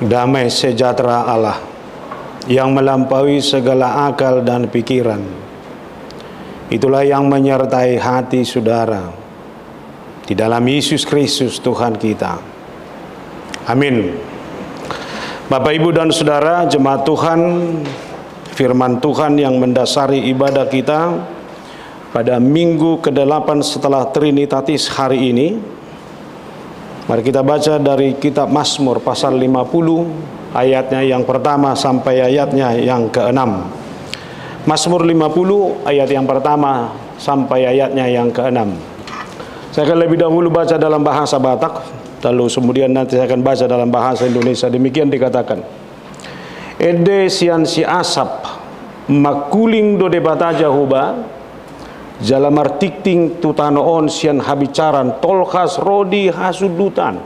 damai sejahtera Allah yang melampaui segala akal dan pikiran, itulah yang menyertai hati saudara di dalam Yesus Kristus Tuhan kita. Amin. Bapak, Ibu, dan Saudara, jemaat Tuhan, firman Tuhan yang mendasari ibadah kita pada minggu ke-8 setelah Trinitatis hari ini, mari kita baca dari kitab Mazmur pasal 50 ayatnya yang pertama sampai ayatnya yang ke-6. Mazmur 50 ayat yang pertama sampai ayatnya yang ke-6. Saya akan lebih dahulu baca dalam bahasa Batak, lalu kemudian nanti saya akan baca dalam bahasa Indonesia. Demikian dikatakan: Ede sian si asap makuling do debata jahuba jalamar tikting tutanoon sian habicaran tolkas rodi hasudutan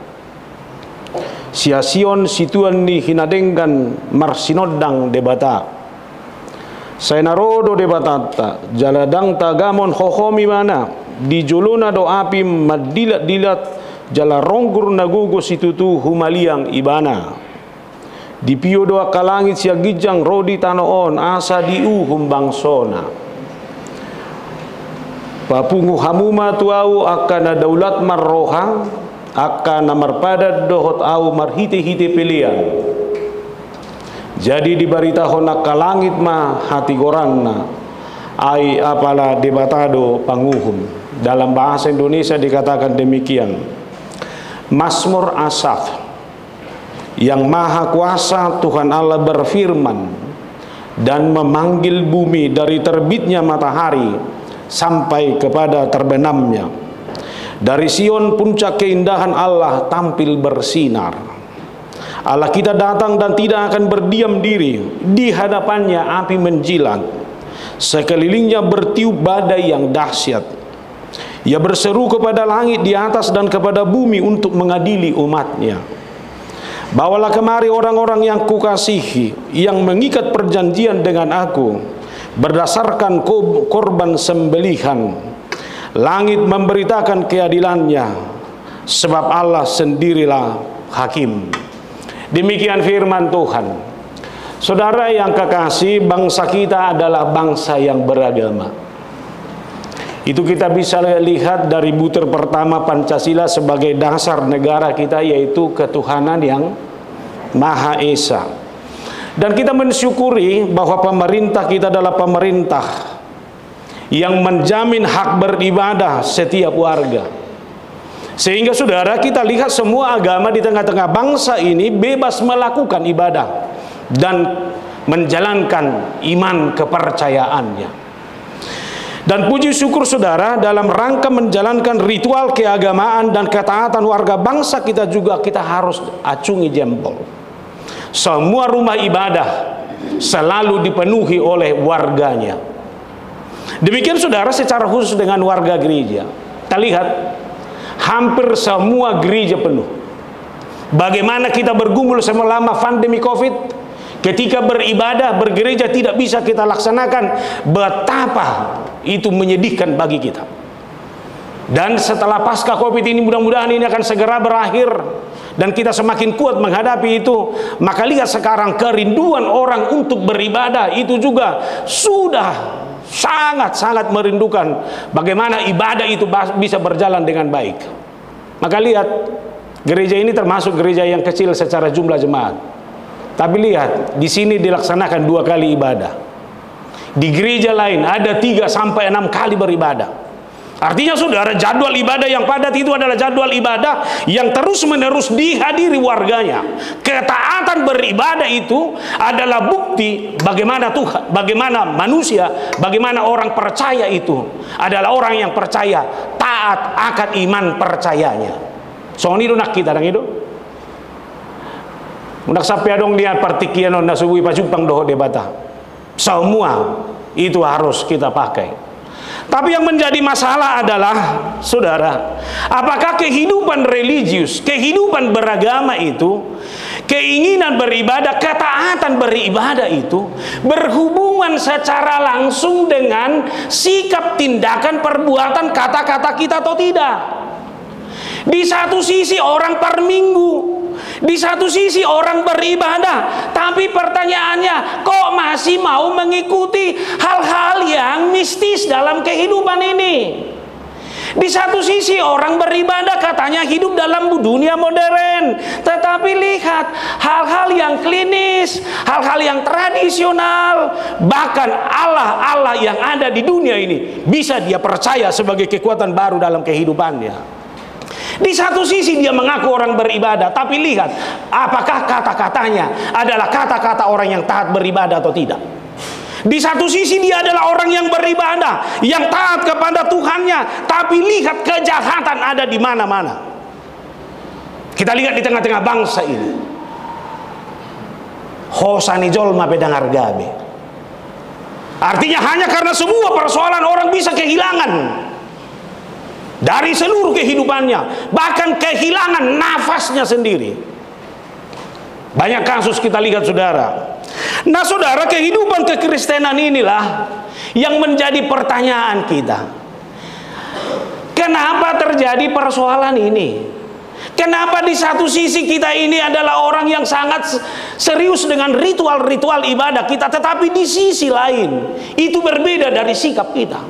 sia-sion situan di hinadenggan marsinodang debata saya narodo debatata jaladang tagamon hohomi mana di jolona do api madilat-dilat jala ronggur nagugo situtu humaliang ibana di pio doa kalangit sia gijang rodi tanoon asa diu humbangsona papungu hamuma tuau akan daulat marroha akan marpada dohot au marhite-hite pilihan. Jadi diberitahu nak kalangit ma hati goranna ai apala debatado panguhum. Dalam bahasa Indonesia dikatakan demikian: Mazmur Asaf, yang maha kuasa Tuhan Allah berfirman dan memanggil bumi dari terbitnya matahari sampai kepada terbenamnya. Dari Sion puncak keindahan Allah tampil bersinar. Allah kita datang dan tidak akan berdiam diri. Di hadapannya api menjilat, sekelilingnya bertiup badai yang dahsyat. Ia berseru kepada langit di atas dan kepada bumi untuk mengadili umatnya. Bawalah kemari orang-orang yang kukasihi, yang mengikat perjanjian dengan aku berdasarkan korban sembelihan. Langit memberitakan keadilannya, sebab Allah sendirilah hakim. Demikian firman Tuhan. Saudara yang kekasih, bangsa kita adalah bangsa yang beragama. Itu kita bisa lihat dari butir pertama Pancasila sebagai dasar negara kita, yaitu ketuhanan yang Maha Esa. Dan kita mensyukuri bahwa pemerintah kita adalah pemerintah yang menjamin hak beribadah setiap warga. Sehingga saudara, kita lihat semua agama di tengah-tengah bangsa ini bebas melakukan ibadah dan menjalankan iman kepercayaannya. Dan puji syukur saudara, dalam rangka menjalankan ritual keagamaan dan ketaatan warga bangsa kita juga, kita harus acungi jempol. Semua rumah ibadah selalu dipenuhi oleh warganya. Demikian saudara secara khusus dengan warga gereja. Kita lihat hampir semua gereja penuh. Bagaimana kita bergumul selama pandemi COVID, ketika beribadah, bergereja tidak bisa kita laksanakan, betapa itu menyedihkan bagi kita. Dan setelah pasca COVID ini, mudah-mudahan ini akan segera berakhir dan kita semakin kuat menghadapi itu. Maka lihat sekarang kerinduan orang untuk beribadah itu juga sudah sangat-sangat merindukan bagaimana ibadah itu bisa berjalan dengan baik. Maka lihat, gereja ini termasuk gereja yang kecil secara jumlah jemaat. Tapi lihat, di sini dilaksanakan 2 kali ibadah. Di gereja lain ada 3 sampai 6 kali beribadah. Artinya saudara, jadwal ibadah yang padat itu adalah jadwal ibadah yang terus-menerus dihadiri warganya. Ketaatan beribadah itu adalah bukti bagaimana Tuhan, bagaimana manusia, bagaimana orang percaya itu adalah orang yang percaya, taat akan iman percayanya. Soalnya itu nak kita dan itu. Unak sampai dong dia partikian na subuh pajupang doho debata. Semua itu harus kita pakai. Tapi yang menjadi masalah adalah, saudara, apakah kehidupan religius, kehidupan beragama itu, keinginan beribadah, ketaatan beribadah itu berhubungan secara langsung dengan sikap, tindakan, perbuatan, kata-kata kita atau tidak? Di satu sisi orang per minggu Di satu sisi orang beribadah, tapi pertanyaannya, kok masih mau mengikuti hal-hal yang mistis dalam kehidupan ini? Di satu sisi orang beribadah katanya hidup dalam dunia modern, tetapi lihat hal-hal yang klinis, hal-hal yang tradisional, bahkan Allah yang ada di dunia ini bisa dia percaya sebagai kekuatan baru dalam kehidupannya. Di satu sisi dia mengaku orang beribadah, tapi lihat apakah kata-katanya adalah kata-kata orang yang taat beribadah atau tidak. Di satu sisi dia adalah orang yang beribadah, yang taat kepada Tuhannya, tapi lihat kejahatan ada di mana-mana. Kita lihat di tengah-tengah bangsa ini. Hosani jolma pedang hargabe. Artinya hanya karena sebuah persoalan orang bisa kehilangan dari seluruh kehidupannya, bahkan kehilangan nafasnya sendiri. Banyak kasus kita lihat, saudara. Nah, saudara, kehidupan kekristenan inilah yang menjadi pertanyaan kita. Kenapa terjadi persoalan ini? Kenapa di satu sisi kita ini adalah orang yang sangat serius dengan ritual-ritual ibadah kita, tetapi di sisi lain itu berbeda dari sikap kita?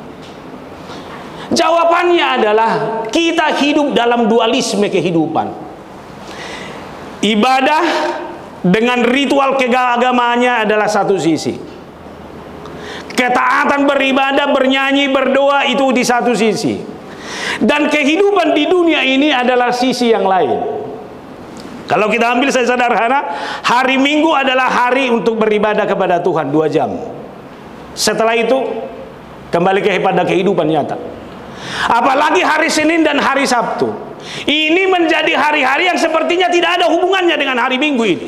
Jawabannya adalah kita hidup dalam dualisme kehidupan. Ibadah dengan ritual keagamaannya adalah satu sisi. Ketaatan beribadah, bernyanyi, berdoa itu di satu sisi. Dan kehidupan di dunia ini adalah sisi yang lain. Kalau kita ambil sederhana, hari Minggu adalah hari untuk beribadah kepada Tuhan 2 jam. Setelah itu kembali kepada kehidupan nyata. Apalagi hari Senin dan hari Sabtu, ini menjadi hari-hari yang sepertinya tidak ada hubungannya dengan hari Minggu ini.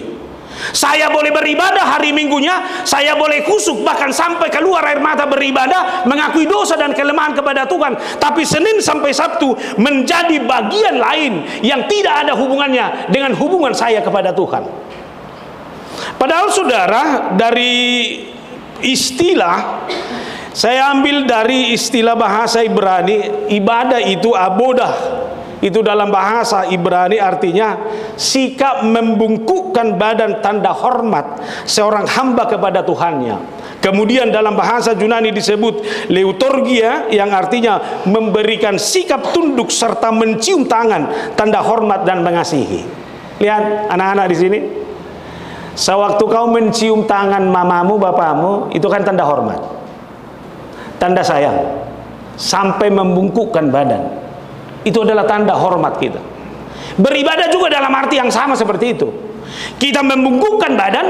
Saya boleh beribadah hari Minggunya, saya boleh kusuk bahkan sampai keluar air mata beribadah, mengakui dosa dan kelemahan kepada Tuhan. Tapi Senin sampai Sabtu menjadi bagian lain yang tidak ada hubungannya dengan hubungan saya kepada Tuhan. Padahal saudara, dari istilah, saya ambil dari istilah bahasa Ibrani, ibadah itu abodah. Itu dalam bahasa Ibrani artinya sikap membungkukkan badan tanda hormat seorang hamba kepada Tuhannya. Kemudian dalam bahasa Yunani disebut leutorgia, yang artinya memberikan sikap tunduk serta mencium tangan tanda hormat dan mengasihi. Lihat anak-anak di sini. Sewaktu kau mencium tangan mamamu, bapamu, itu kan tanda hormat, tanda sayang, sampai membungkukkan badan. Itu adalah tanda hormat kita. Beribadah juga dalam arti yang sama seperti itu. Kita membungkukkan badan,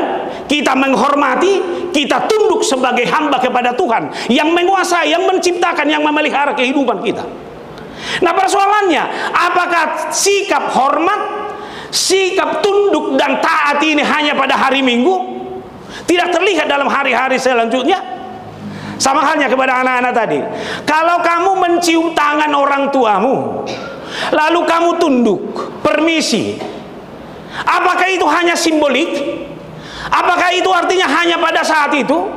kita menghormati, kita tunduk sebagai hamba kepada Tuhan yang menguasai, yang menciptakan, yang memelihara kehidupan kita. Nah, persoalannya, apakah sikap hormat, sikap tunduk dan taat ini hanya pada hari Minggu, tidak terlihat dalam hari-hari selanjutnya? Sama halnya kepada anak-anak tadi. Kalau kamu mencium tangan orang tuamu, lalu kamu tunduk, permisi, apakah itu hanya simbolik? Apakah itu artinya hanya pada saat itu?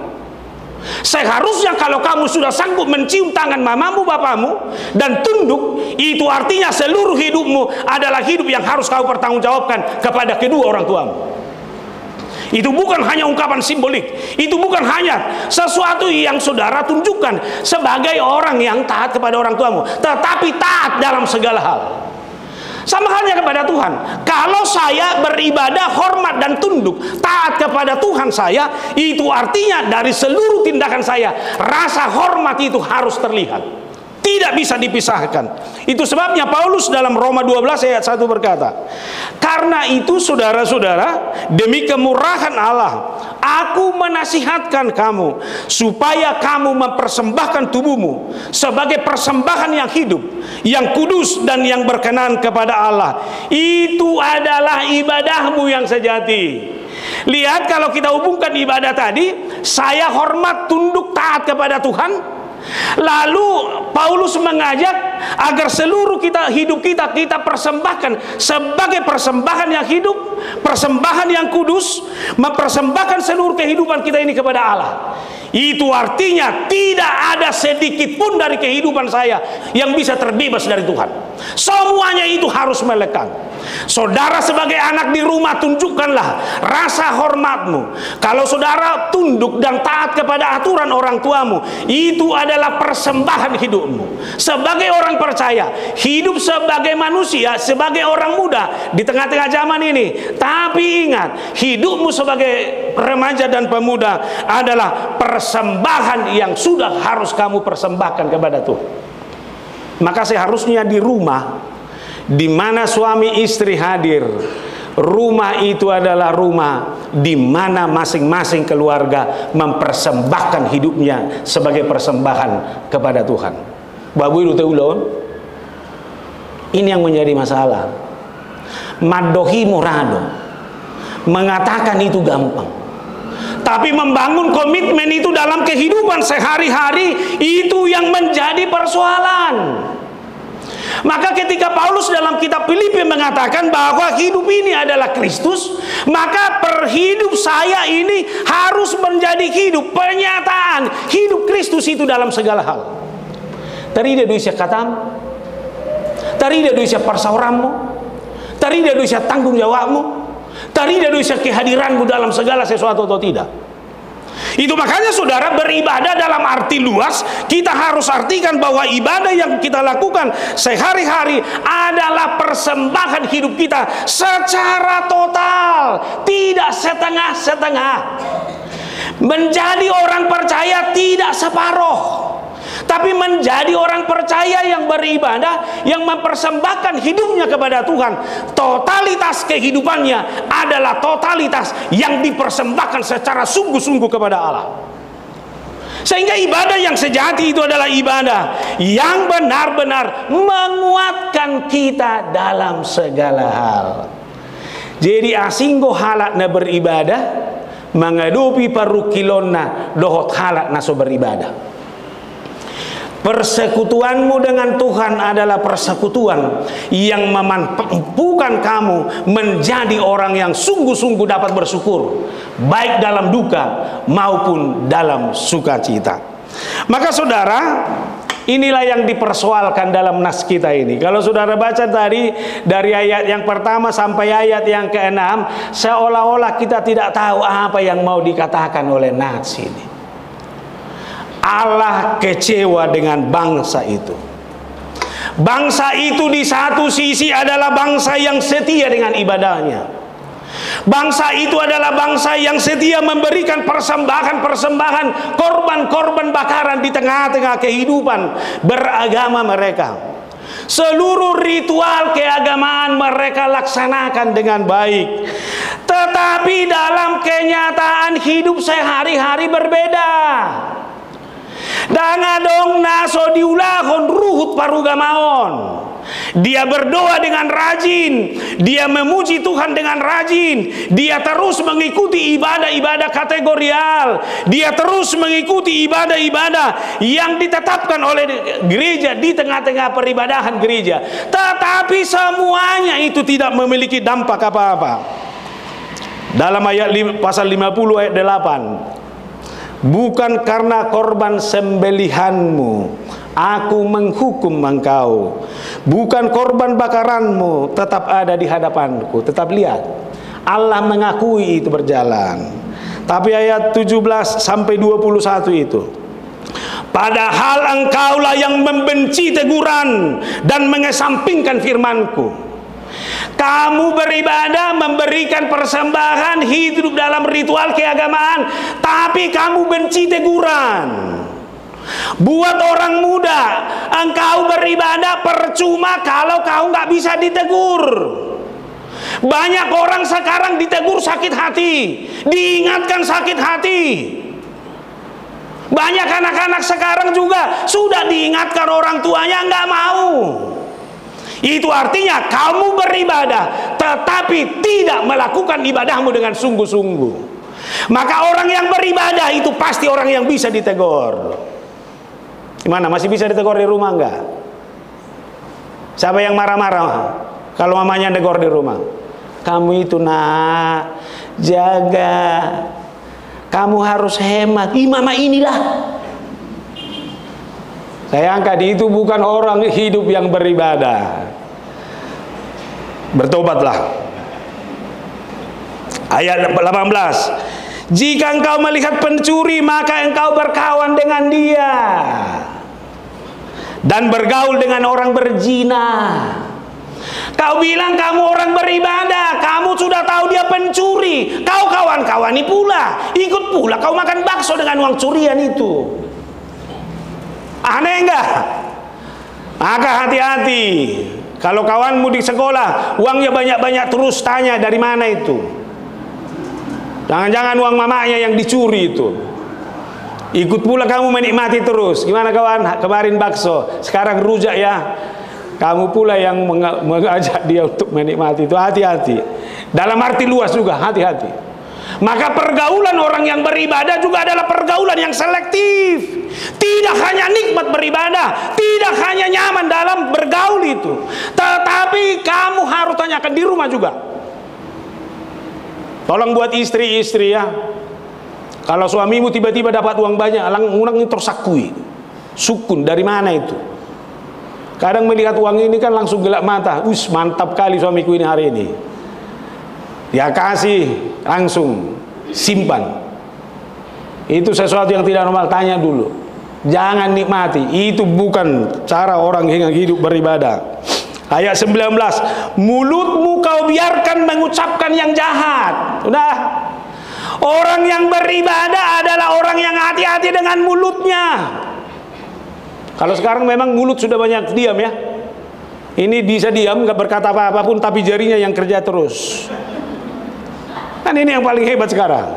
Seharusnya kalau kamu sudah sanggup mencium tangan mamamu, bapamu, dan tunduk, itu artinya seluruh hidupmu adalah hidup yang harus kau pertanggungjawabkan kepada kedua orang tuamu. Itu bukan hanya ungkapan simbolik, itu bukan hanya sesuatu yang saudara tunjukkan sebagai orang yang taat kepada orang tuamu, tetapi taat dalam segala hal. Sama halnya kepada Tuhan. Kalau saya beribadah, hormat dan tunduk, taat kepada Tuhan saya, itu artinya dari seluruh tindakan saya, rasa hormat itu harus terlihat. Tidak bisa dipisahkan. Itu sebabnya Paulus dalam Roma 12 ayat 1 berkata, karena itu saudara-saudara, demi kemurahan Allah, aku menasihatkan kamu supaya kamu mempersembahkan tubuhmu sebagai persembahan yang hidup, yang kudus dan yang berkenan kepada Allah. Itu adalah ibadahmu yang sejati. Lihat, kalau kita hubungkan ibadah tadi, saya hormat, tunduk, taat kepada Tuhan. Lalu Paulus mengajak agar seluruh hidup kita persembahkan sebagai persembahan yang hidup, persembahan yang kudus, mempersembahkan seluruh kehidupan kita ini kepada Allah. Itu artinya tidak ada sedikit pun dari kehidupan saya yang bisa terbebas dari Tuhan. Semuanya itu harus melekat. Saudara sebagai anak di rumah, tunjukkanlah rasa hormatmu. Kalau saudara tunduk dan taat kepada aturan orang tuamu, itu adalah persembahan hidupmu. Sebagai orang percaya, hidup sebagai manusia, sebagai orang muda di tengah-tengah zaman ini. Tapi ingat, hidupmu sebagai remaja dan pemuda adalah persembahan yang sudah harus kamu persembahkan kepada Tuhan. Maka seharusnya di rumah di mana suami istri hadir, rumah itu adalah rumah di mana masing-masing keluarga mempersembahkan hidupnya sebagai persembahan kepada Tuhan. Babu ibu ulun, ini yang menjadi masalah. Madohi murado, mengatakan itu gampang, tapi membangun komitmen itu dalam kehidupan sehari-hari itu yang menjadi persoalan. Maka ketika Paulus dalam kitab Filipi mengatakan bahwa hidup ini adalah Kristus, maka perhidup saya ini harus menjadi hidup penyataan hidup Kristus itu dalam segala hal. Tarida doisya katam, tarida doisya persaurammu, tarida doisya tanggung jawabmu, tarida doisya kehadiranmu dalam segala sesuatu atau tidak. Itu makanya saudara, beribadah dalam arti luas, kita harus artikan bahwa ibadah yang kita lakukan sehari-hari adalah persembahan hidup kita secara total, tidak setengah-setengah. Menjadi orang percaya tidak separuh, tapi menjadi orang percaya yang beribadah, yang mempersembahkan hidupnya kepada Tuhan. Totalitas kehidupannya adalah totalitas yang dipersembahkan secara sungguh-sungguh kepada Allah. Sehingga ibadah yang sejati itu adalah ibadah yang benar-benar menguatkan kita dalam segala hal. Jadi asinggo halakna beribadah, mengadupi parukilonna dohot halakna so beribadah. Persekutuanmu dengan Tuhan adalah persekutuan yang memampukan kamu menjadi orang yang sungguh-sungguh dapat bersyukur, baik dalam duka maupun dalam sukacita. Maka saudara, inilah yang dipersoalkan dalam nas kita ini. Kalau saudara baca tadi dari ayat yang pertama sampai ayat yang ke-6, seolah-olah kita tidak tahu apa yang mau dikatakan oleh nas ini. Allah kecewa dengan bangsa itu. Bangsa itu di satu sisi adalah bangsa yang setia dengan ibadahnya. Bangsa itu adalah bangsa yang setia memberikan persembahan-persembahan, korban-korban bakaran di tengah-tengah kehidupan beragama mereka. Seluruh ritual keagamaan mereka laksanakan dengan baik. Tetapi dalam kenyataan hidup sehari-hari berbeda. Dangadong naso diulahon ruhut parugamaon. Dia berdoa dengan rajin, dia memuji Tuhan dengan rajin, dia terus mengikuti ibadah-ibadah kategorial, dia terus mengikuti ibadah-ibadah yang ditetapkan oleh gereja di tengah-tengah peribadahan gereja. Tetapi semuanya itu tidak memiliki dampak apa-apa. Dalam ayat pasal 50 ayat 8, bukan karena korban sembelihanmu aku menghukum engkau, bukan korban bakaranmu tetap ada di hadapanku. Tetap lihat, Allah mengakui itu berjalan. Tapi ayat 17 sampai 21 itu, padahal engkaulah yang membenci teguran dan mengesampingkan firmanku. Kamu beribadah, memberikan persembahan, hidup dalam ritual keagamaan, tapi kamu benci teguran. Buat orang muda, engkau beribadah percuma kalau kau nggak bisa ditegur. Banyak orang sekarang ditegur sakit hati, diingatkan sakit hati. Banyak anak-anak sekarang juga sudah diingatkan orang tuanya nggak mau. Itu artinya kamu beribadah tetapi tidak melakukan ibadahmu dengan sungguh-sungguh. Maka orang yang beribadah itu pasti orang yang bisa ditegur. Gimana, masih bisa ditegur di rumah enggak? Siapa yang marah-marah kalau mamanya tegur di rumah? Kamu itu nak, jaga, kamu harus hemat. Ih, mama inilah. Saya angkat, itu bukan orang hidup yang beribadah. Bertobatlah. Ayat 18. Jika engkau melihat pencuri, maka engkau berkawan dengan dia dan bergaul dengan orang berzina. Kau bilang kamu orang beribadah, kamu sudah tahu dia pencuri, kau kawan-kawani pula, ikut pula kau makan bakso dengan uang curian itu. Aneh enggak? Maka hati-hati. Kalau kawanmu di sekolah uangnya banyak-banyak, terus tanya dari mana itu. Jangan-jangan uang mamanya yang dicuri itu. Ikut pula kamu menikmati terus. Gimana kawan? Kemarin bakso, sekarang rujak ya. Kamu pula yang mengajak dia untuk menikmati itu. Hati-hati. Dalam arti luas juga, hati-hati. Maka pergaulan orang yang beribadah juga adalah pergaulan yang selektif. Tidak hanya nikmat beribadah, tidak hanya nyaman dalam bergaul itu, tetapi kamu harus tanyakan di rumah juga. Tolong buat istri-istri ya. Kalau suamimu tiba-tiba dapat uang banyak, langsung tersakui. Sukun, dari mana itu? Kadang melihat uang ini kan langsung gelap mata. Mantap kali suamiku ini hari ini. Ya kasih, langsung simpan. Itu sesuatu yang tidak normal, tanya dulu. Jangan nikmati. Itu bukan cara orang yang hidup beribadah. Ayat 19. Mulutmu kau biarkan mengucapkan yang jahat. Udah. Orang yang beribadah adalah orang yang hati-hati dengan mulutnya. Kalau sekarang memang mulut sudah banyak diam ya. Ini bisa diam, nggak berkata apa-apapun, tapi jarinya yang kerja terus. Kan ini yang paling hebat sekarang.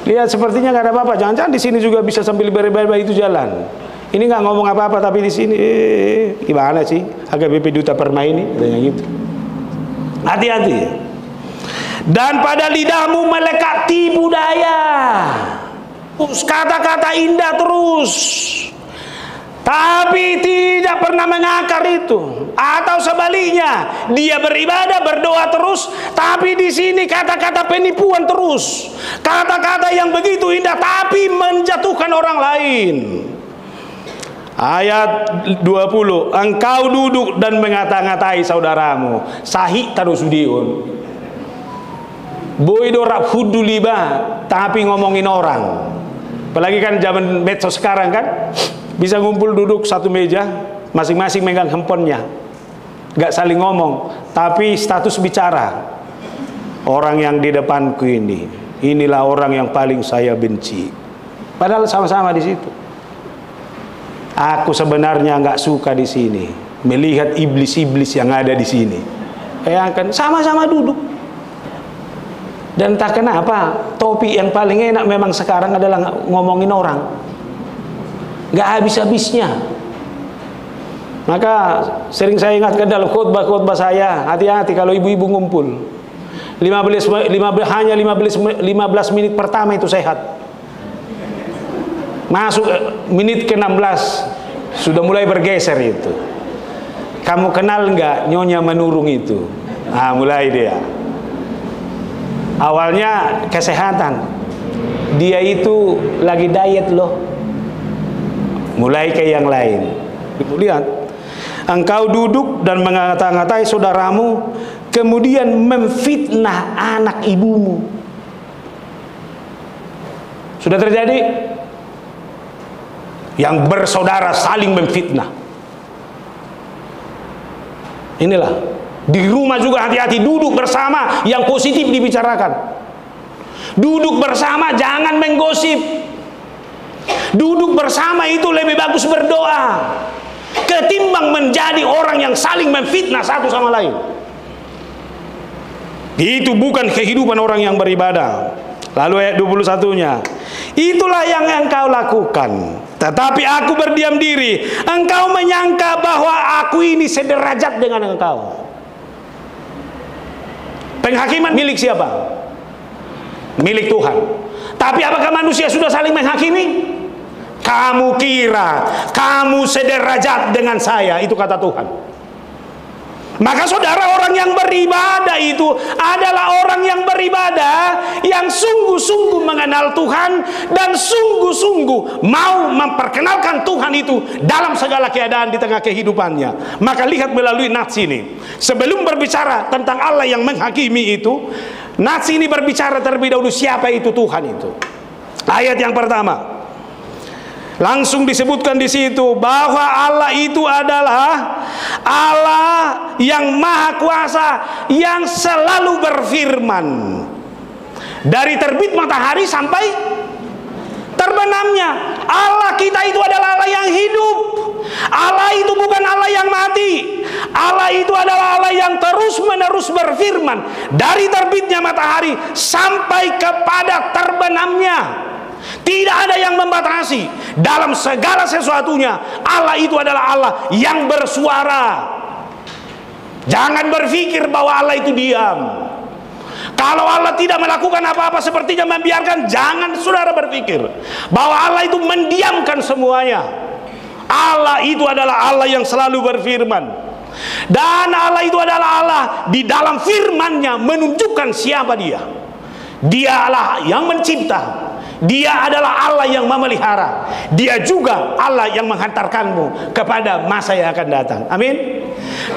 Lihat sepertinya nggak ada apa-apa. Jangan-jangan di sini juga bisa sambil beribadah itu jalan. Ini nggak ngomong apa-apa, tapi di sini gimana sih? HKBP Duta Permai ini, kayak gitu. Hati-hati. Dan pada lidahmu melekat tipu daya. Kata-kata indah terus, tapi tidak pernah mengakar itu. Atau sebaliknya, dia beribadah, berdoa terus, tapi di sini kata-kata penipuan terus. Kata-kata yang begitu indah, tapi menjatuhkan orang lain. Ayat 20. Engkau duduk dan mengata-ngatai saudaramu. Sahih tarusudiun. Boy dorak hudu liba, tapi ngomongin orang. Apalagi kan zaman medsos sekarang kan, bisa ngumpul duduk satu meja, masing-masing megang handphonenya, nggak saling ngomong, tapi status bicara. Orang yang di depanku ini, inilah orang yang paling saya benci. Padahal sama-sama di situ. Aku sebenarnya nggak suka di sini melihat iblis-iblis yang ada di sini. Bayangkan, sama-sama duduk. Dan tak kenapa, topik yang paling enak memang sekarang adalah ngomongin orang. Gak habis-habisnya. Maka sering saya ingatkan dalam khotbah-khotbah saya, hati-hati kalau ibu-ibu ngumpul. 15 menit pertama itu sehat. Masuk menit ke-16 sudah mulai bergeser itu. Kamu kenal nggak Nyonya Menurung itu? Ah, mulai dia. Awalnya kesehatan, dia itu lagi diet loh. Mulai ke yang lain. Lihat, engkau duduk dan mengata-ngatai saudaramu, kemudian memfitnah anak ibumu. Sudah terjadi? Yang bersaudara saling memfitnah. Inilah. Di rumah juga hati-hati, duduk bersama yang positif dibicarakan. Duduk bersama jangan menggosip. Duduk bersama itu lebih bagus berdoa ketimbang menjadi orang yang saling memfitnah satu sama lain. Itu bukan kehidupan orang yang beribadah. Lalu ayat 21-nya, itulah yang engkau lakukan, tetapi aku berdiam diri. Engkau menyangka bahwa aku ini sederajat dengan engkau. Penghakiman milik siapa? Milik Tuhan. Tapi apakah manusia sudah saling menghakimi? Kamu kira kamu sederajat dengan saya, itu kata Tuhan. Maka saudara, orang yang beribadah itu adalah orang yang beribadah yang yang sungguh-sungguh mengenal Tuhan dan sungguh-sungguh mau memperkenalkan Tuhan itu dalam segala keadaan di tengah kehidupannya. Maka lihat melalui nats ini, sebelum berbicara tentang Allah yang menghakimi itu, nats ini berbicara terlebih dahulu siapa itu Tuhan itu. Ayat yang pertama langsung disebutkan di situ bahwa Allah itu adalah Allah yang maha kuasa, yang selalu berfirman dari terbit matahari sampai terbenamnya. Allah kita itu adalah Allah yang hidup. Allah itu bukan Allah yang mati. Allah itu adalah Allah yang terus-menerus berfirman dari terbitnya matahari sampai kepada terbenamnya. Tidak ada yang membatasi dalam segala sesuatunya. Allah itu adalah Allah yang bersuara. Jangan berpikir bahwa Allah itu diam. Kalau Allah tidak melakukan apa-apa, sepertinya membiarkan. Jangan saudara berpikir bahwa Allah itu mendiamkan semuanya. Allah itu adalah Allah yang selalu berfirman. Dan Allah itu adalah Allah di dalam firman-Nya menunjukkan siapa Dia. Dia Allah yang mencipta. Dia adalah Allah yang memelihara. Dia juga Allah yang menghantarkanmu kepada masa yang akan datang. Amin.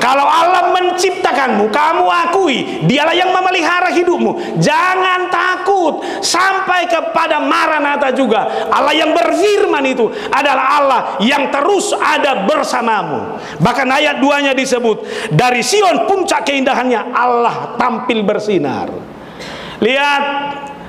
Kalau Allah menciptakanmu, kamu akui Dialah yang memelihara hidupmu. Jangan takut sampai kepada Maranatha juga. Allah yang berfirman itu adalah Allah yang terus ada bersamamu. Bahkan ayat 2-nya disebut, dari Sion puncak keindahannya Allah tampil bersinar. Lihat,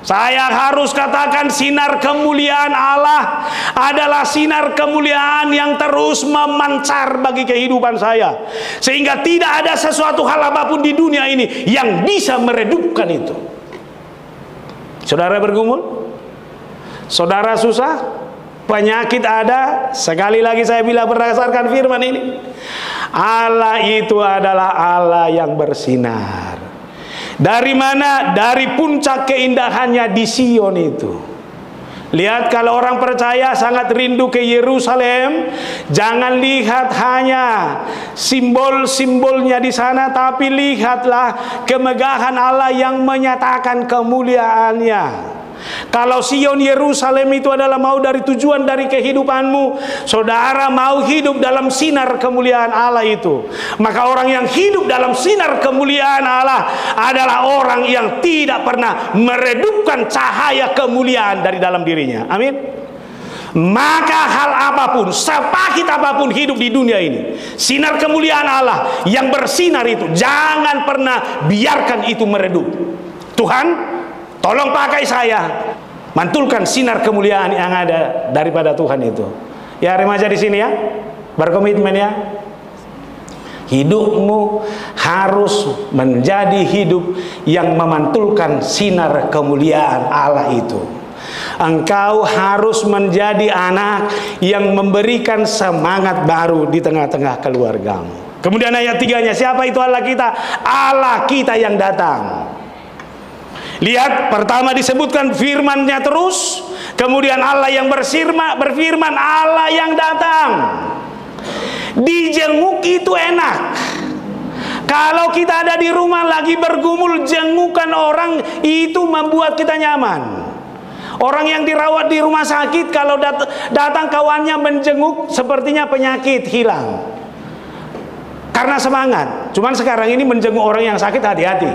saya harus katakan sinar kemuliaan Allah adalah sinar kemuliaan yang terus memancar bagi kehidupan saya. Sehingga tidak ada sesuatu hal apapun di dunia ini yang bisa meredupkan itu. Saudara bergumul? Saudara susah? Penyakit ada? Sekali lagi saya bilang berdasarkan firman ini, Allah itu adalah Allah yang bersinar. Dari mana? Dari puncak keindahannya di Sion itu. Lihat, kalau orang percaya sangat rindu ke Yerusalem, jangan lihat hanya simbol-simbolnya di sana, tapi lihatlah kemegahan Allah yang menyatakan kemuliaannya. Kalau Sion Yerusalem itu adalah mau dari tujuan dari kehidupanmu, saudara mau hidup dalam sinar kemuliaan Allah itu, maka orang yang hidup dalam sinar kemuliaan Allah adalah orang yang tidak pernah meredupkan cahaya kemuliaan dari dalam dirinya. Amin. Maka hal apapun, sepahit apapun hidup di dunia ini, sinar kemuliaan Allah yang bersinar itu jangan pernah biarkan itu meredup. Tuhan, tolong pakai saya, mantulkan sinar kemuliaan yang ada daripada Tuhan itu. Ya remaja di sini ya, berkomitmen ya. Hidupmu harus menjadi hidup yang memantulkan sinar kemuliaan Allah itu. Engkau harus menjadi anak yang memberikan semangat baru di tengah-tengah keluargamu. Kemudian ayat 3-nya, siapa itu Allah kita? Allah kita yang datang. Lihat, pertama disebutkan firman-Nya terus, kemudian Allah yang berfirman, Allah yang datang. Dijenguk itu enak. Kalau kita ada di rumah lagi bergumul, jengukan orang itu membuat kita nyaman. Orang yang dirawat di rumah sakit, kalau datang kawannya menjenguk, sepertinya penyakit hilang karena semangat. Cuman sekarang ini menjenguk orang yang sakit hati-hati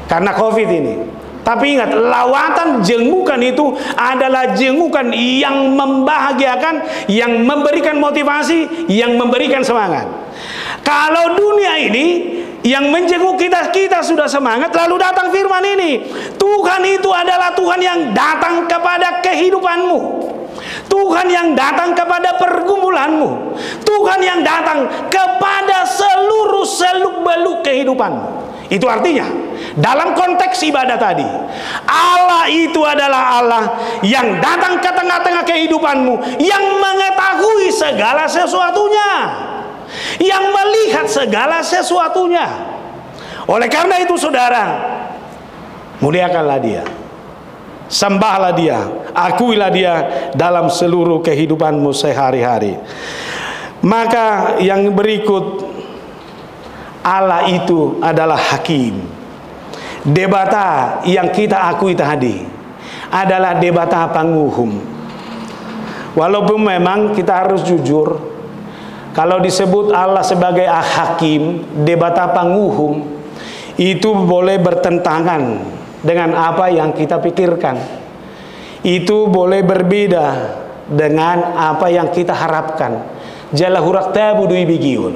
karena COVID ini. Tapi ingat, lawatan jengukan itu adalah jengukan yang membahagiakan, yang memberikan motivasi, yang memberikan semangat. Kalau dunia ini yang menjenguk kita sudah semangat, lalu datang firman ini. Tuhan itu adalah Tuhan yang datang kepada kehidupanmu. Tuhan yang datang kepada pergumulanmu. Tuhan yang datang kepada seluruh seluk-beluk kehidupanmu. Itu artinya, dalam konteks ibadah tadi, Allah itu adalah Allah yang datang ke tengah-tengah kehidupanmu, yang mengetahui segala sesuatunya, yang melihat segala sesuatunya. Oleh karena itu saudara, muliakanlah Dia, sembahlah Dia, akuilah Dia dalam seluruh kehidupanmu sehari-hari. Maka yang berikut, Allah itu adalah hakim. debata yang kita akui tadi adalah debata panguhum. Walaupun memang kita harus jujur, kalau disebut Allah sebagai hakim, debata panguhum itu boleh bertentangan dengan apa yang kita pikirkan. Itu boleh berbeda dengan apa yang kita harapkan. Jala hurak tabu dui bigiun.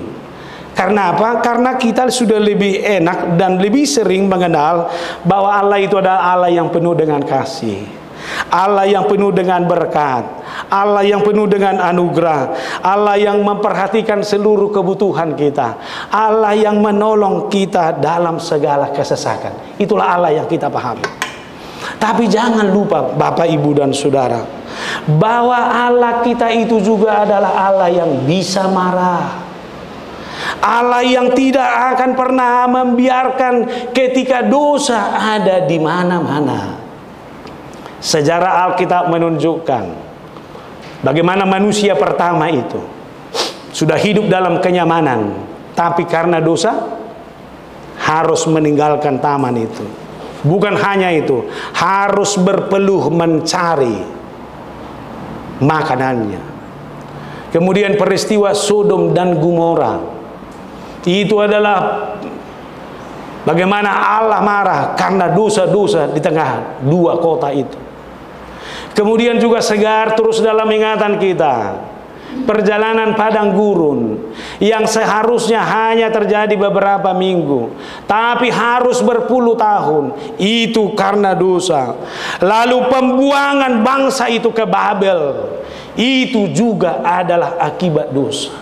Karena apa? Karena kita sudah lebih enak dan lebih sering mengenal bahwa Allah itu adalah Allah yang penuh dengan kasih, Allah yang penuh dengan berkat, Allah yang penuh dengan anugerah, Allah yang memperhatikan seluruh kebutuhan kita, Allah yang menolong kita dalam segala kesesakan. Itulah Allah yang kita pahami. Tapi jangan lupa Bapak, Ibu, dan Saudara, bahwa Allah kita itu juga adalah Allah yang bisa marah, Allah yang tidak akan pernah membiarkan ketika dosa ada di mana-mana. Sejarah Alkitab menunjukkan bagaimana manusia pertama itu sudah hidup dalam kenyamanan, tapi karena dosa harus meninggalkan taman itu. Bukan hanya itu, harus berpeluh mencari makanannya. Kemudian peristiwa Sodom dan Gomora, itu adalah bagaimana Allah marah karena dosa-dosa di tengah dua kota itu. Kemudian juga segar terus dalam ingatan kita perjalanan padang gurun yang seharusnya hanya terjadi beberapa minggu, tapi harus berpuluh tahun. Itu karena dosa. Lalu pembuangan bangsa itu ke Babel, itu juga adalah akibat dosa.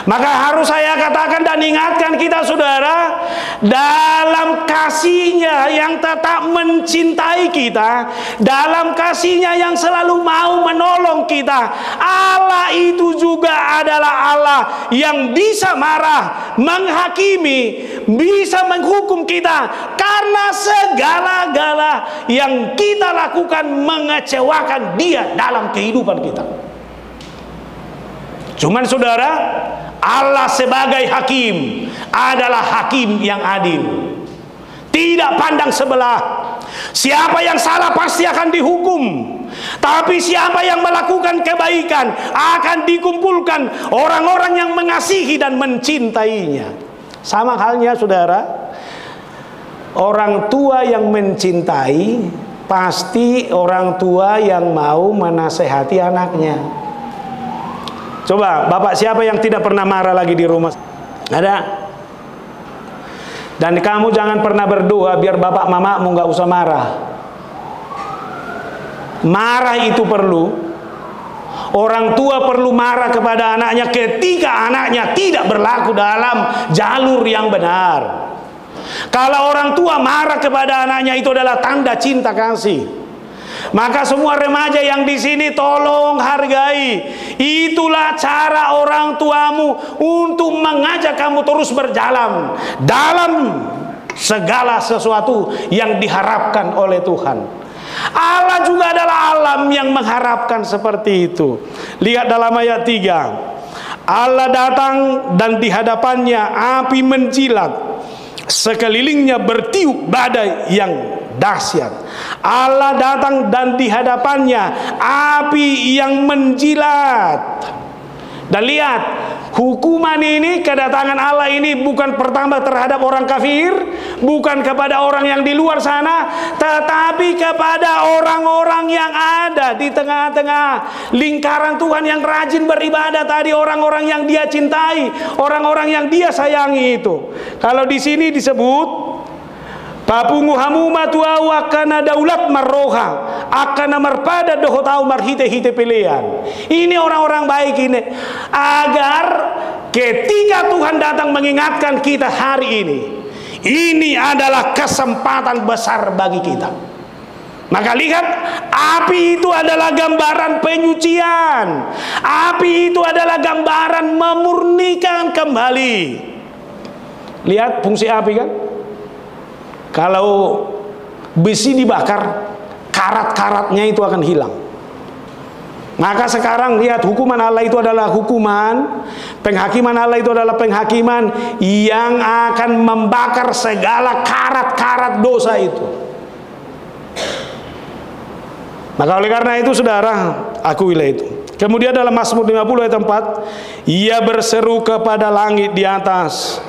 Maka harus saya katakan dan ingatkan kita, saudara, dalam kasih-Nya yang tetap mencintai kita, dalam kasih-Nya yang selalu mau menolong kita, Allah itu juga adalah Allah yang bisa marah, menghakimi, bisa menghukum kita karena segala-gala yang kita lakukan mengecewakan Dia dalam kehidupan kita. Cuman saudara, Allah sebagai hakim adalah hakim yang adil, tidak pandang sebelah. Siapa yang salah pasti akan dihukum, tapi siapa yang melakukan kebaikan akan dikumpulkan orang-orang yang mengasihi dan mencintainya. Sama halnya saudara, orang tua yang mencintai pasti orang tua yang mau menasehati anaknya. Coba, Bapak siapa yang tidak pernah marah lagi di rumah? Ada? Dan kamu jangan pernah berdoa biar bapak mamamu nggak usah marah. Marah itu perlu. Orang tua perlu marah kepada anaknya ketika anaknya tidak berlaku dalam jalur yang benar. Kalau orang tua marah kepada anaknya, itu adalah tanda cinta kasih. Maka semua remaja yang di sini tolong hargai. Itulah cara orang tuamu untuk mengajak kamu terus berjalan dalam segala sesuatu yang diharapkan oleh Tuhan. Allah juga adalah alam yang mengharapkan seperti itu. Lihat dalam ayat 3. Allah datang dan di hadapannya api menjilat, sekelilingnya bertiup badai yang dahsyat. Allah datang dan di hadapannya api yang menjilat. Dan lihat, hukuman ini, kedatangan Allah ini bukan pertama terhadap orang kafir, bukan kepada orang yang di luar sana, tetapi kepada orang-orang yang ada di tengah-tengah lingkaran Tuhan yang rajin beribadah tadi, orang-orang yang Dia cintai, orang-orang yang Dia sayangi itu. Kalau di sini disebut papungu hamuma tuau akana daulat marroha akana marpada dohotau marhite hite pilihan. Ini orang-orang baik ini, agar ketika Tuhan datang mengingatkan kita hari ini adalah kesempatan besar bagi kita. Maka lihat, api itu adalah gambaran penyucian. Api itu adalah gambaran memurnikan kembali. Lihat fungsi api kan? Kalau besi dibakar, karat-karatnya itu akan hilang. Maka sekarang lihat, hukuman Allah itu adalah hukuman, penghakiman Allah itu adalah penghakiman yang akan membakar segala karat-karat dosa itu. Maka oleh karena itu saudara, akuilah itu. Kemudian dalam Mazmur 50 ayat 4, ia berseru kepada langit di atas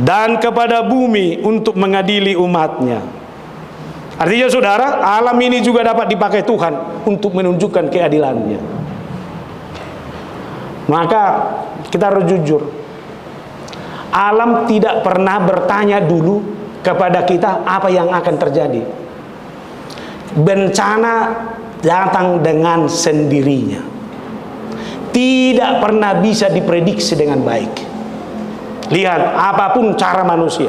dan kepada bumi untuk mengadili umatnya. Artinya saudara, alam ini juga dapat dipakai Tuhan untuk menunjukkan keadilannya. Maka kita harus jujur, alam tidak pernah bertanya dulu kepada kita apa yang akan terjadi. Bencana datang dengan sendirinya, tidak pernah bisa diprediksi dengan baik. Lihat, apapun cara manusia,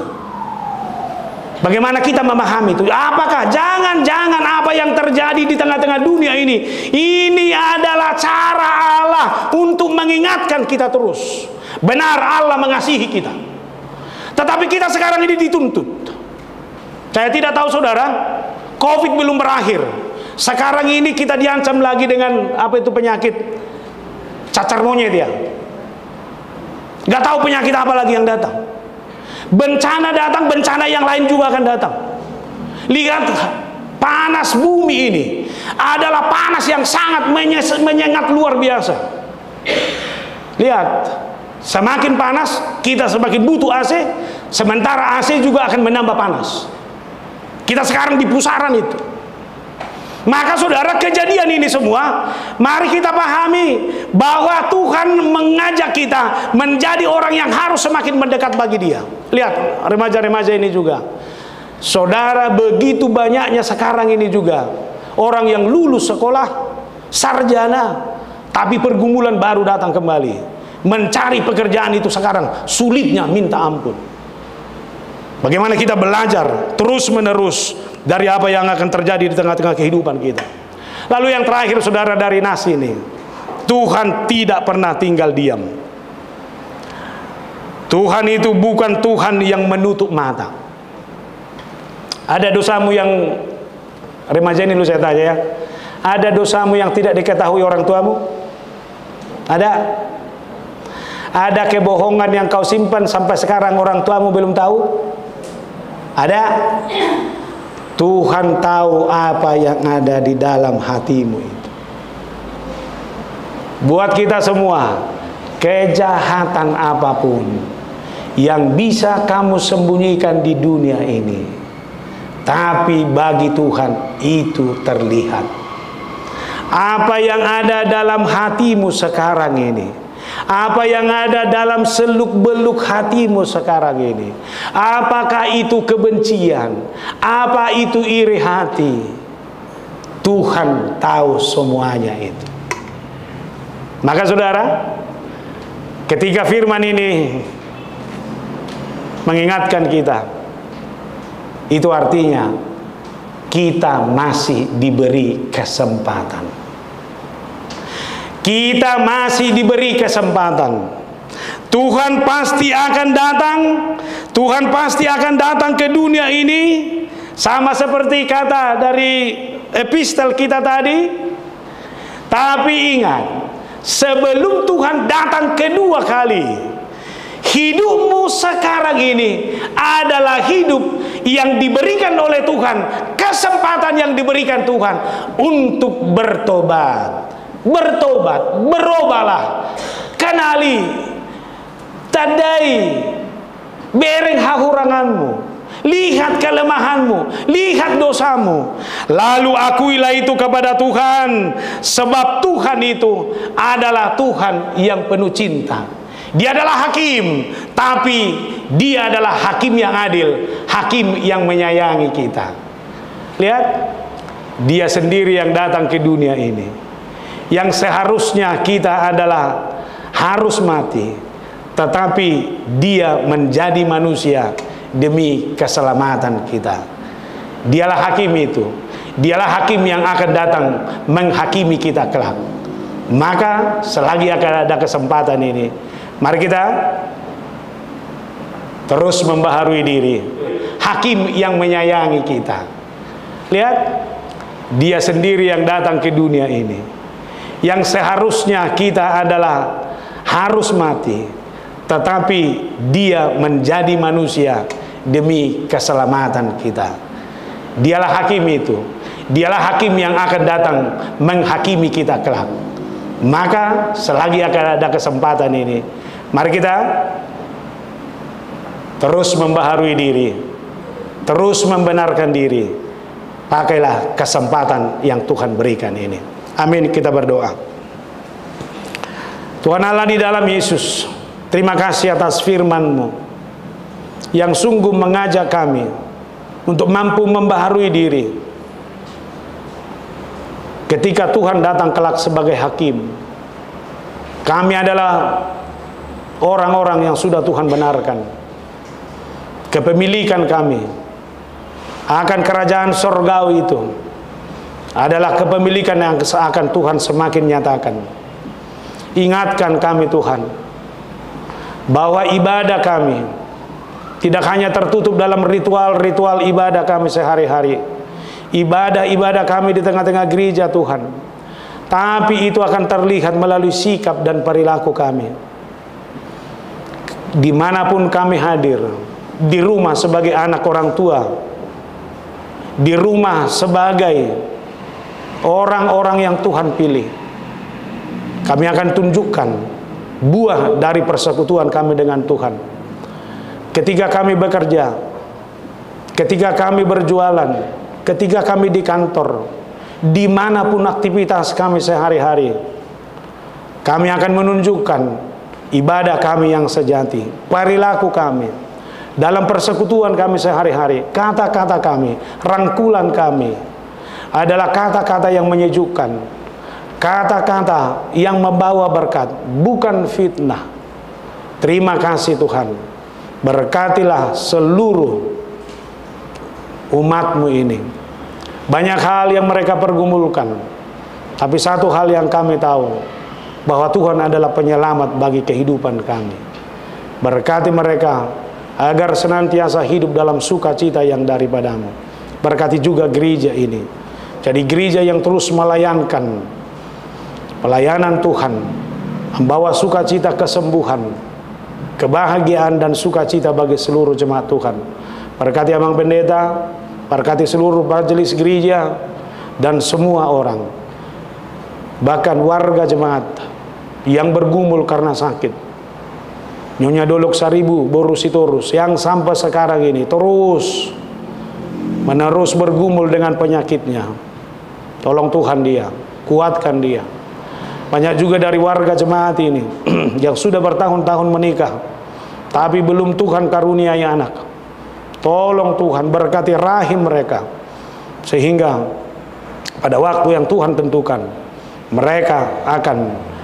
bagaimana kita memahami itu? Apakah jangan-jangan apa yang terjadi di tengah-tengah dunia ini adalah cara Allah untuk mengingatkan kita terus. Benar, Allah mengasihi kita, tetapi kita sekarang ini dituntut. Saya tidak tahu saudara, COVID belum berakhir. Sekarang ini kita diancam lagi dengan apa itu penyakit cacar monyet ya. Gak tahu penyakit apa lagi yang datang. Bencana datang, bencana yang lain juga akan datang. Lihat, panas bumi ini adalah panas yang sangat menyengat luar biasa. Lihat, semakin panas, kita semakin butuh AC, sementara AC juga akan menambah panas. Kita sekarang di pusaran itu. Maka saudara, kejadian ini semua, mari kita pahami bahwa Tuhan mengajak kita menjadi orang yang harus semakin mendekat bagi Dia. Lihat, remaja-remaja ini juga, saudara, begitu banyaknya sekarang ini juga orang yang lulus sekolah, sarjana, tapi pergumulan baru datang kembali. Mencari pekerjaan itu sekarang sulitnya minta ampun. Bagaimana kita belajar terus-menerus dari apa yang akan terjadi di tengah-tengah kehidupan kita. Lalu yang terakhir saudara, dari nas ini, Tuhan tidak pernah tinggal diam. Tuhan itu bukan Tuhan yang menutup mata. Ada dosamu yang, remaja ini lu saya tanya ya, ada dosamu yang tidak diketahui orang tuamu? Ada? Ada kebohongan yang kau simpan sampai sekarang orang tuamu belum tahu? Ada? Tuhan tahu apa yang ada di dalam hatimu itu. Buat kita semua, kejahatan apapun yang bisa kamu sembunyikan di dunia ini, tapi bagi Tuhan itu terlihat. Apa yang ada dalam hatimu sekarang ini, apa yang ada dalam seluk-beluk hatimu sekarang ini, apakah itu kebencian, apa itu iri hati, Tuhan tahu semuanya itu. Maka saudara, ketika firman ini mengingatkan kita, itu artinya kita masih diberi kesempatan. Kita masih diberi kesempatan. Tuhan pasti akan datang. Tuhan pasti akan datang ke dunia ini, sama seperti kata dari epistel kita tadi. Tapi ingat, sebelum Tuhan datang kedua kali, hidupmu sekarang ini adalah hidup yang diberikan oleh Tuhan, kesempatan yang diberikan Tuhan untuk bertobat. Bertobat, berubahlah, kenali, tadai, bereng hahuranganmu, lihat kelemahanmu, lihat dosamu, lalu akuilah itu kepada Tuhan, sebab Tuhan itu adalah Tuhan yang penuh cinta. Dia adalah hakim, tapi Dia adalah hakim yang adil, hakim yang menyayangi kita. Lihat, Dia sendiri yang datang ke dunia ini, yang seharusnya kita adalah harus mati, tetapi Dia menjadi manusia demi keselamatan kita. Dialah hakim itu. Dialah hakim yang akan datang menghakimi kita kelak. Maka selagi akan ada kesempatan ini, mari kita terus membaharui diri. Hakim yang menyayangi kita. Lihat, Dia sendiri yang datang ke dunia ini. yang seharusnya kita adalah harus mati, tetapi dia menjadi manusia demi keselamatan kita. Dialah hakim itu. Dialah hakim yang akan datang menghakimi kita kelak. Maka selagi akan ada kesempatan ini, mari kita terus membaharui diri, terus membenarkan diri. Pakailah kesempatan yang Tuhan berikan ini. Amin. Kita berdoa. Tuhan Allah di dalam Yesus, terima kasih atas firman-Mu yang sungguh mengajak kami untuk mampu membaharui diri ketika Tuhan datang kelak sebagai hakim. Kami adalah orang-orang yang sudah Tuhan benarkan. Kepemilikan kami akan kerajaan surgawi itu adalah kepemilikan yang akan Tuhan semakin nyatakan. Ingatkan kami Tuhan, bahwa ibadah kami tidak hanya tertutup dalam ritual-ritual ibadah kami sehari-hari, ibadah-ibadah kami di tengah-tengah gereja Tuhan, tapi itu akan terlihat melalui sikap dan perilaku kami. Dimanapun kami hadir, di rumah sebagai anak orang tua, di rumah sebagai orang-orang yang Tuhan pilih, kami akan tunjukkan buah dari persekutuan kami dengan Tuhan. Ketika kami bekerja, ketika kami berjualan, ketika kami di kantor, dimanapun aktivitas kami sehari-hari, kami akan menunjukkan ibadah kami yang sejati, perilaku kami, dalam persekutuan kami sehari-hari, kata-kata kami, rangkulan kami adalah kata-kata yang menyejukkan, kata-kata yang membawa berkat, bukan fitnah. Terima kasih Tuhan. Berkatilah seluruh umat-Mu ini. Banyak hal yang mereka pergumulkan, tapi satu hal yang kami tahu, bahwa Tuhan adalah penyelamat bagi kehidupan kami. Berkati mereka agar senantiasa hidup dalam sukacita yang daripada-Mu. Berkati juga gereja ini, jadi gereja yang terus melayankan pelayanan Tuhan, membawa sukacita kesembuhan, kebahagiaan dan sukacita bagi seluruh jemaat Tuhan. Berkati Abang Pendeta, berkati seluruh majelis gereja dan semua orang, bahkan warga jemaat yang bergumul karena sakit. Nyonya Dolok Saribu, Boru Sitorus, yang sampai sekarang ini terus menerus bergumul dengan penyakitnya. Tolong Tuhan dia, kuatkan dia. Banyak juga dari warga jemaat ini yang sudah bertahun-tahun menikah, tapi belum Tuhan karuniai anak. Tolong Tuhan berkati rahim mereka, sehingga pada waktu yang Tuhan tentukan, mereka akan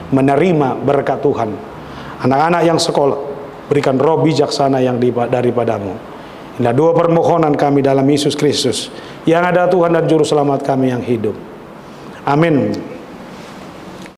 menerima berkat Tuhan. Anak-anak yang sekolah, berikan roh bijaksana yang daripada-Mu. Inilah dua permohonan kami dalam Yesus Kristus, yang ada Tuhan dan Juru Selamat kami yang hidup. Amin.